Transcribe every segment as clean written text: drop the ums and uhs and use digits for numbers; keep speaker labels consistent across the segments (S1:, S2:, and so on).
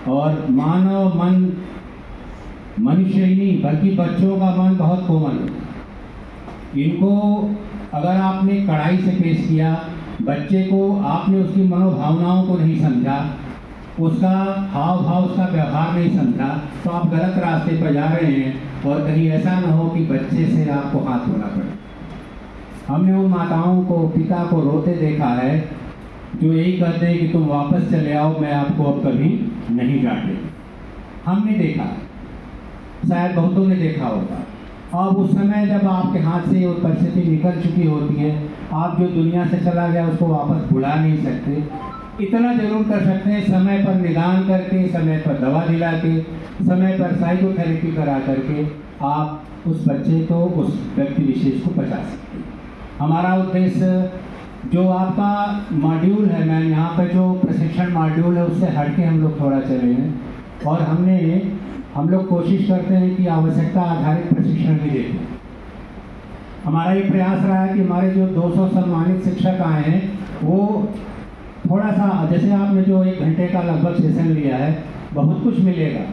S1: और मानव मन मनुष्य ही नहीं बल्कि बच्चों का मन बहुत कोमल होता है। इनको अगर आपने कड़ाई से पेश किया, बच्चे को आपने उसकी मनोभावनाओं को नहीं समझा, उसका हाव भाव उसका व्यवहार नहीं समझा, तो आप गलत रास्ते पर जा रहे हैं और कहीं ऐसा ना हो कि बच्चे से आपको हाथ धोना पड़े। हमने उन माताओं को, पिता को रोते देखा है जो यही कहते हैं कि तुम वापस चले आओ, मैं आपको अब कभी नहीं डांटेंगे। हमने देखा है, शायद बहुतों ने देखा होगा। अब उस समय जब आपके हाथ से वो परिस्थिति निकल चुकी होती है, आप जो दुनिया से चला गया उसको वापस भुला नहीं सकते। इतना जरूर कर सकते हैं, समय पर निदान करके, समय पर दवा दिला के, समय पर साइकोथेरेपी करा करके आप उस बच्चे को, उस व्यक्ति विशेष को बचा सकते हैं। हमारा उद्देश्य जो आपका मॉड्यूल है, मैं यहाँ पर जो प्रशिक्षण मॉड्यूल है उससे हट के हम लोग थोड़ा चले हैं और हम लोग कोशिश करते हैं कि आवश्यकता आधारित प्रशिक्षण भी देते हैं। हमारा ये प्रयास रहा है कि हमारे जो 200 सम्मानित शिक्षक आए हैं वो थोड़ा सा, जैसे आपने जो 1 घंटे का लगभग सेशन लिया है, बहुत कुछ मिलेगा।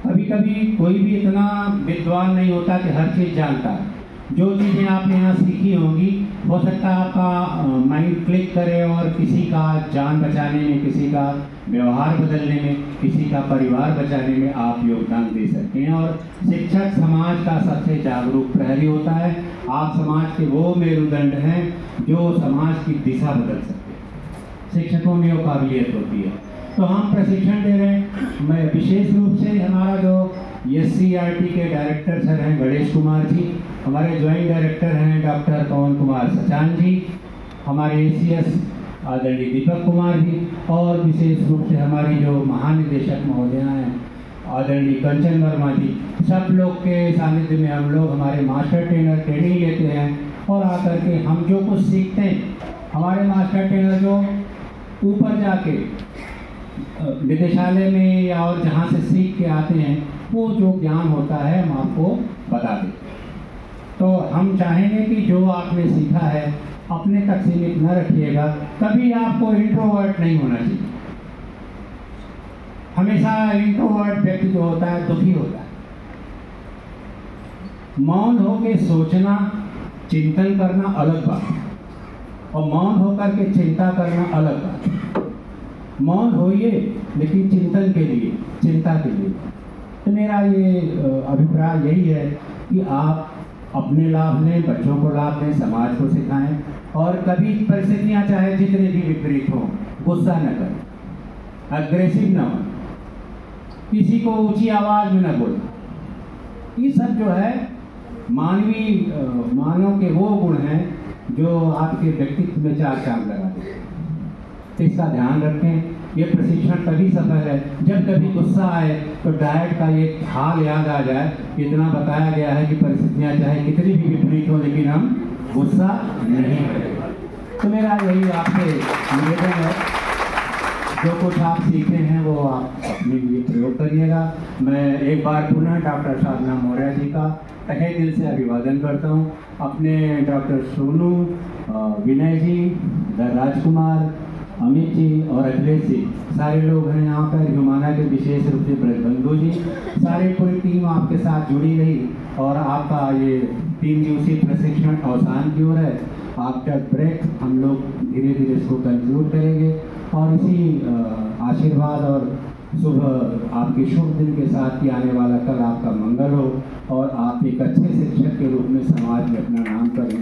S1: कभी कभी कोई भी इतना विद्वान नहीं होता कि हर चीज़ जानता है। जो चीज़ें आपने यहाँ सीखी होंगी, हो सकता है आपका माइंड क्लिक करे और किसी का जान बचाने में, किसी का व्यवहार बदलने में, किसी का परिवार बचाने में आप योगदान दे सकते हैं। और शिक्षक समाज का सबसे जागरूक प्रहरी होता है। आप समाज के वो मेरुदंड हैं जो समाज की दिशा बदल सकते हैं। शिक्षकों में वो काबिलियत होती है। तो हम प्रशिक्षण दे रहे हैं। मैं विशेष रूप से हमारा जो SCERT के डायरेक्टर सर हैं गणेश कुमार जी, हमारे ज्वाइंट डायरेक्टर हैं डॉक्टर पवन कुमार सचान जी, हमारे ACS आदरणीय दीपक कुमार जी, और विशेष रूप से हमारी जो महानिदेशक महोदया हैं आदरणीय कंचन वर्मा जी, सब लोग के सानिध्य में हम लोग हमारे मास्टर ट्रेनर ट्रेनिंग लेते हैं और आकर के हम जो कुछ सीखते हैं, हमारे मास्टर ट्रेनर जो ऊपर जाके निदेशालय में या और जहाँ से सीख के आते हैं, वो जो ज्ञान होता है हम आपको बता दें। तो हम चाहेंगे कि जो आपने सीखा है अपने तक सीमित न रखिएगा। कभी आपको इंट्रोवर्ट नहीं होना चाहिए। हमेशा इंट्रोवर्ट व्यक्ति जो होता है दुखी होता है। मौन होकर सोचना, चिंतन करना अलग बात है और मौन होकर के चिंता करना अलग बात है। मौन होइए लेकिन चिंतन के लिए, चिंता के लिए। तो मेरा ये अभिप्राय यही है कि आप अपने लाभ लें, बच्चों को लाभ दें, समाज को सिखाएं और कभी परिस्थितियां चाहे जितने भी विपरीत हों, गुस्सा न करें, अग्रेसिव न हो, किसी को ऊंची आवाज में न बोलें। ये सब जो है मानव के वो गुण हैं जो आपके व्यक्तित्व में 4 चांद लगा देते हैं। इसका ध्यान रखें। ये प्रशिक्षण तभी सफल है जब कभी गुस्सा आए तो डायट का ये हाल याद आ जाए। इतना बताया गया है कि परिस्थितियां चाहे कितनी भी विपरीत हो लेकिन हम गुस्सा नहीं करें। तो मेरा यही आपसे निवेदन है, जो कुछ आप सीखे हैं वो आप अपने लिए प्रयोग करिएगा। मैं एक बार पुनः डॉक्टर साधना मौर्य जी का तहे दिल से अभिवादन करता हूँ। अपने डॉक्टर सोनू, विनय जी, राजकुमार, अमित जी और अखिलेश जी, सारे लोग हैं यहाँ पर। ह्यूमाना के विशेष रूप से ब्रजबंधु जी, सारी पूरी टीम आपके साथ जुड़ी रही और आपका ये 3 दिवसीय प्रशिक्षण अवसान की ओर है। आफ्टर ब्रेक हम लोग धीरे धीरे इसको कंक्लूड करेंगे और इसी आशीर्वाद और आपके शुभ दिन के साथ कि आने वाला कल आपका मंगल हो और आप एक अच्छे शिक्षक के रूप में समाज में अपना नाम करें।